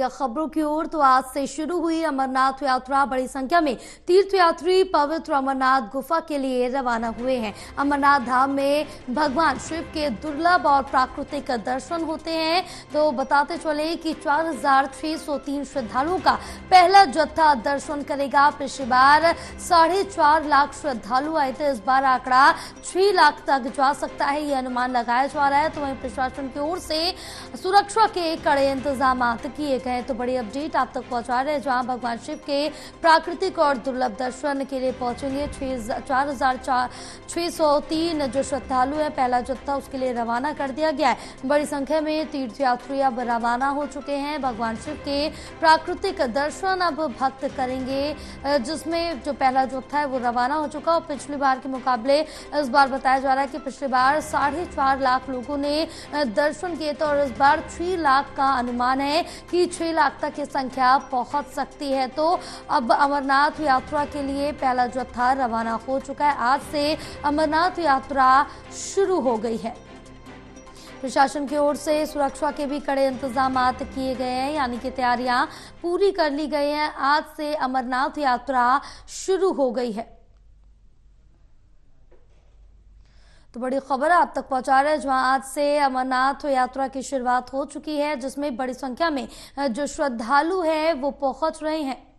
बढ़ेंगे खबरों की ओर। तो आज से शुरू हुई अमरनाथ यात्रा, बड़ी संख्या में तीर्थयात्री पवित्र अमरनाथ गुफा के लिए रवाना हुए हैं। अमरनाथ धाम में भगवान शिव के दुर्लभ और प्राकृतिक दर्शन होते हैं। तो बताते चले कि 4,603 श्रद्धालुओं का पहला जत्था दर्शन करेगा। पिछली बार 4.5 लाख श्रद्धालु आए थे, इस बार आंकड़ा 6 लाख तक जा सकता है, ये अनुमान लगाया जा रहा है। तो वहीं प्रशासन की ओर से सुरक्षा के कड़े इंतजाम किए गए। तो बड़ी अपडेट आप तक पहुंचा रहे हैं, जहां भगवान शिव के प्राकृतिक और दुर्लभ दर्शन के लिए पहुंचेंगे 4,603 जो श्रद्धालु हैं। पहला जत्था उसके लिए रवाना कर दिया गया है। बड़ी संख्या में तीर्थयात्री अब रवाना हो चुके हैं। भगवान शिव के प्राकृतिक दर्शन अब भक्त करेंगे, जिसमें जो पहला जत्था है वो रवाना हो चुका। और पिछली बार के मुकाबले इस बार बताया जा रहा है कि पिछली बार 4.5 लाख लोगों ने दर्शन किए थे और इस बार 6 लाख का अनुमान है कि 6 लाख तक ये संख्या पहुंच सकती है। तो अब अमरनाथ यात्रा के लिए पहला जत्था रवाना हो चुका है। आज से अमरनाथ यात्रा शुरू हो गई है। प्रशासन की ओर से सुरक्षा के भी कड़े इंतजाम किए गए हैं, यानी कि तैयारियां पूरी कर ली गई हैं। आज से अमरनाथ यात्रा शुरू हो गई है। तो बड़ी खबर आप तक पहुंचा रहे हैं, जहां आज से अमरनाथ यात्रा की शुरुआत हो चुकी है, जिसमें बड़ी संख्या में जो श्रद्धालु हैं वो पहुंच रहे हैं।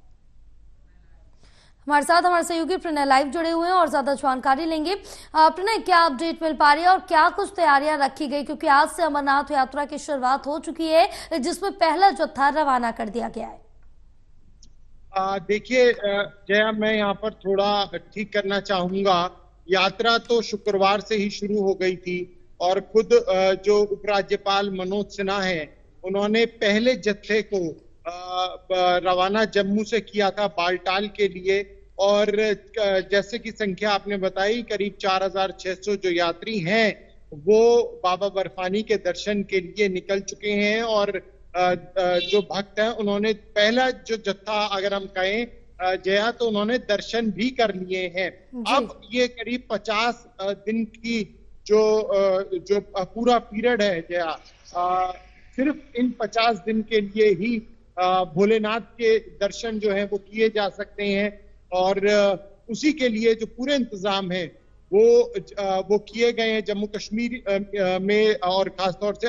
हमारे साथ हमारे सहयोगी प्रणय लाइव जुड़े हुए हैं और ज्यादा जानकारी लेंगे। प्रणय, क्या अपडेट मिल पा रही है और क्या कुछ तैयारियां रखी गई, क्योंकि आज से अमरनाथ यात्रा की शुरुआत हो चुकी है, जिसमें पहला जत्था रवाना कर दिया गया है। देखिए जया, मैं यहाँ पर थोड़ा ठीक करना चाहूंगा। यात्रा तो शुक्रवार से ही शुरू हो गई थी और खुद जो उपराज्यपाल मनोज सिन्हा हैं, उन्होंने पहले जत्थे को रवाना जम्मू से किया था बालटाल के लिए। और जैसे कि संख्या आपने बताई, करीब 4,600 जो यात्री हैं वो बाबा बर्फानी के दर्शन के लिए निकल चुके हैं। और जो भक्त हैं उन्होंने पहला जो जत्था, अगर हम कहें जया, तो उन्होंने दर्शन भी कर लिए हैं। अब ये करीब 50 दिन की जो पूरा पीरियड है जया, सिर्फ इन 50 दिन के लिए ही भोलेनाथ के दर्शन जो है वो किए जा सकते हैं। और उसी के लिए जो पूरे इंतजाम है वो किए गए हैं जम्मू कश्मीर में, और खासतौर से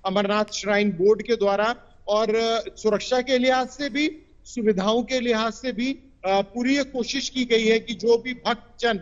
अमरनाथ श्राइन बोर्ड के द्वारा। और सुरक्षा के लिहाज से भी, सुविधाओं के लिहाज से भी पूरी कोशिश की गई है कि जो भी भक्तजन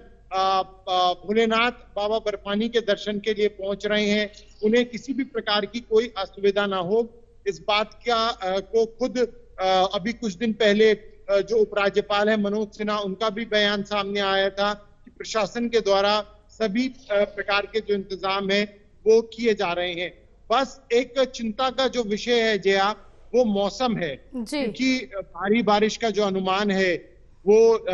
भोलेनाथ बाबा बर्फानी के दर्शन के लिए पहुंच रहे हैं, उन्हें किसी भी प्रकार की कोई असुविधा ना हो। इस बात को खुद अभी कुछ दिन पहले जो उपराज्यपाल है मनोज सिन्हा, उनका भी बयान सामने आया था कि प्रशासन के द्वारा सभी प्रकार के जो इंतजाम है वो किए जा रहे हैं। बस एक चिंता का जो विषय है जया, वो मौसम है, क्योंकि भारी बारिश का जो अनुमान है वो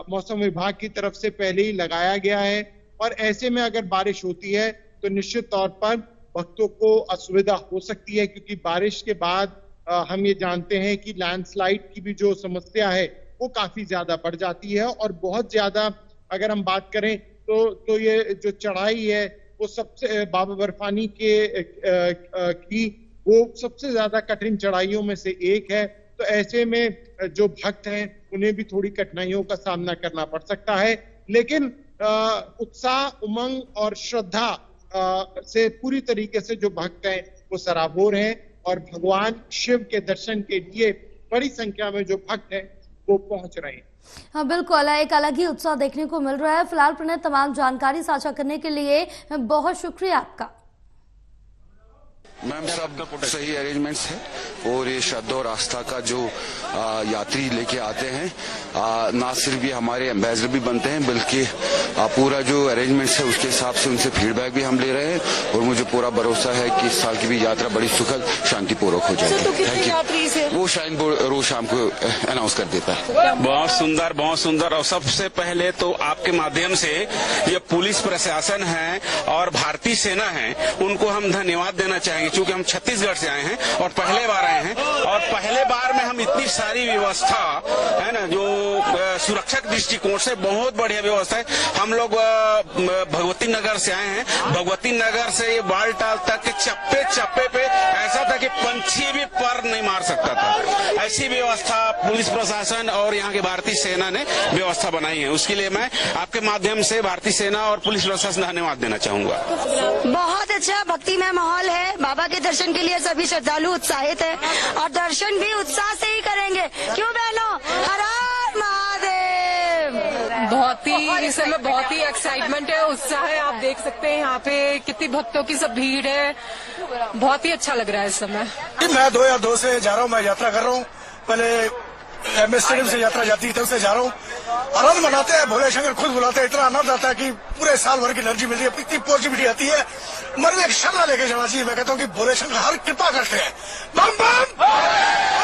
मौसम विभाग की तरफ से पहले ही लगाया गया है। और ऐसे में अगर बारिश होती है तो निश्चित तौर पर भक्तों को असुविधा हो सकती है, क्योंकि बारिश के बाद हम ये जानते हैं कि लैंडस्लाइड की भी जो समस्या है वो काफी ज्यादा बढ़ जाती है। और बहुत ज्यादा अगर हम बात करें तो ये जो चढ़ाई है वो सबसे बाबा बर्फानी की वो सबसे ज्यादा कठिन चढ़ाइयों में से एक है। तो ऐसे में जो भक्त हैं उन्हें भी थोड़ी कठिनाइयों का सामना करना पड़ सकता है, लेकिन उत्साह, उमंग और श्रद्धा से पूरी तरीके से जो भक्त हैं वो सराबोर हैं। और भगवान शिव के दर्शन के लिए बड़ी संख्या में जो भक्त हैं वो पहुंच रहे हैं। हाँ बिल्कुल, एक अलग ही उत्साह देखने को मिल रहा है। फिलहाल प्रणय, तमाम जानकारी साझा करने के लिए बहुत शुक्रिया आपका। मैम, सब सही अरेंजमेंट्स है और ये श्रद्धा और आस्था का जो यात्री लेके आते हैं, ना सिर्फ ये हमारे एम्बेसडर भी बनते हैं, बल्कि पूरा जो अरेंजमेंट्स है उसके हिसाब से उनसे फीडबैक भी हम ले रहे हैं। और मुझे पूरा भरोसा है कि इस साल की भी यात्रा बड़ी सुखद, शांतिपूर्वक हो जाएगी। Thank you. वो श्राइन बोर्ड रोज शाम को अनाउंस कर देता है। बहुत सुंदर, बहुत सुंदर। और सबसे पहले तो आपके माध्यम से ये पुलिस प्रशासन है और भारतीय सेना है, उनको हम धन्यवाद देना चाहेंगे, क्योंकि हम छत्तीसगढ़ से आए हैं और पहले बार आए हैं। और पहले बार में हम इतनी सारी व्यवस्था है ना, जो सुरक्षा के दृष्टिकोण से बहुत बढ़िया व्यवस्था है। हम लोग भगवती नगर से आए हैं, भगवती नगर से ये बालटाल तक के चप्पे चप्पे पे ऐसा था कि पंछी भी पर नहीं मार सकता था। ऐसी व्यवस्था पुलिस प्रशासन और यहाँ की भारतीय सेना ने व्यवस्था बनाई है। उसके लिए मैं आपके माध्यम से भारतीय सेना और पुलिस प्रशासन का धन्यवाद देना चाहूंगा। बहुत अच्छा भक्तिमय माहौल है। बाबा के दर्शन के लिए सभी श्रद्धालु उत्साहित है और दर्शन भी उत्साह से ही करेंगे। क्यों बहनों? हर हर महादेव। बहुत ही इस समय बहुत ही एक्साइटमेंट है, उत्साह है। आप देख सकते हैं यहाँ पे कितनी भक्तों की सब भीड़ है। बहुत ही अच्छा लग रहा है इस समय। मैं 2002 से जा रहा हूँ, मैं यात्रा कर रहा हूँ। पहले MS स्टेडियम से यात्रा जाती है, तब से जा रहा हूँ। आनंद मनाते हैं, भोले शंकर खुद बुलाते हैं। इतना आनंद आता है कि पूरे साल भर की एनर्जी मिलती है, इतनी पॉजिटिविटी आती है। मन में एक श्रद्धा लेके जाना चाहिए। मैं कहता हूँ कि भोले शंकर हर कृपा करते हैं। बम बम।